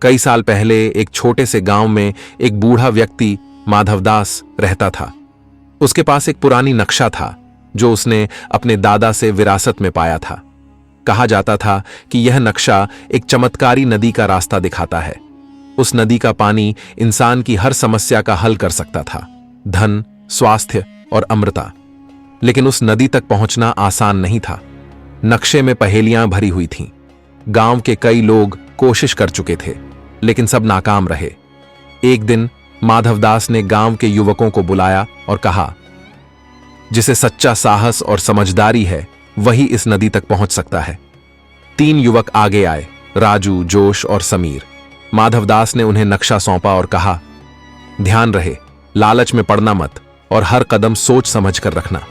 कई साल पहले एक छोटे से गांव में एक बूढ़ा व्यक्ति माधवदास रहता था। उसके पास एक पुरानी नक्शा था जो उसने अपने दादा से विरासत में पाया था। कहा जाता था कि यह नक्शा एक चमत्कारी नदी का रास्ता दिखाता है। उस नदी का पानी इंसान की हर समस्या का हल कर सकता था, धन, स्वास्थ्य और अमृता। लेकिन उस नदी तक पहुंचना आसान नहीं था। नक्शे में पहेलियां भरी हुई थीं। गांव के कई लोग कोशिश कर चुके थे, लेकिन सब नाकाम रहे। एक दिन माधवदास ने गांव के युवकों को बुलाया और कहा, जिसे सच्चा साहस और समझदारी है वही इस नदी तक पहुंच सकता है। 3 युवक आगे आए, राजू, जोश और समीर। माधवदास ने उन्हें नक्शा सौंपा और कहा, ध्यान रहे, लालच में पड़ना मत और हर कदम सोच समझ कर रखना।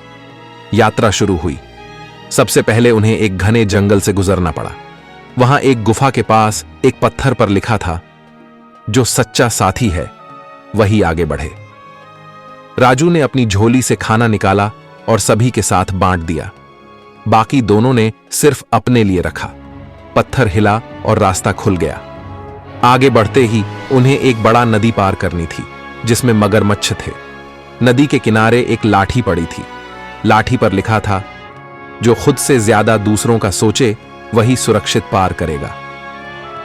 यात्रा शुरू हुई। सबसे पहले उन्हें एक घने जंगल से गुजरना पड़ा। वहां एक गुफा के पास एक पत्थर पर लिखा था, जो सच्चा साथी है वही आगे बढ़े। राजू ने अपनी झोली से खाना निकाला और सभी के साथ बांट दिया। बाकी दोनों ने सिर्फ अपने लिए रखा। पत्थर हिला और रास्ता खुल गया। आगे बढ़ते ही उन्हें एक बड़ा नदी पार करनी थी जिसमें मगरमच्छ थे। नदी के किनारे एक लाठी पड़ी थी। लाठी पर लिखा था, जो खुद से ज्यादा दूसरों का सोचे वही सुरक्षित पार करेगा।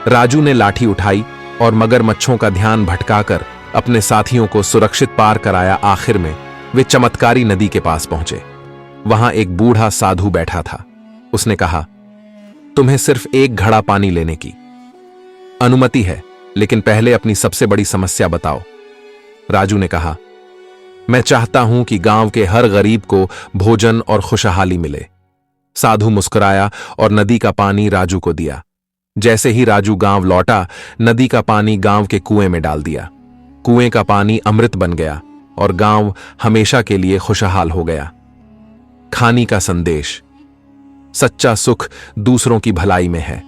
राजू ने लाठी उठाई और मगरमच्छों का ध्यान भटकाकर अपने साथियों को सुरक्षित पार कराया। आखिर में वे चमत्कारी नदी के पास पहुंचे। वहां एक बूढ़ा साधु बैठा था। उसने कहा, तुम्हें सिर्फ एक घड़ा पानी लेने की अनुमति है, लेकिन पहले अपनी सबसे बड़ी समस्या बताओ। राजू ने कहा, मैं चाहता हूं कि गांव के हर गरीब को भोजन और खुशहाली मिले। साधु मुस्कुराया और नदी का पानी राजू को दिया। जैसे ही राजू गांव लौटा, नदी का पानी गांव के कुएं में डाल दिया। कुएं का पानी अमृत बन गया और गांव हमेशा के लिए खुशहाल हो गया। खानी का संदेश, सच्चा सुख दूसरों की भलाई में है।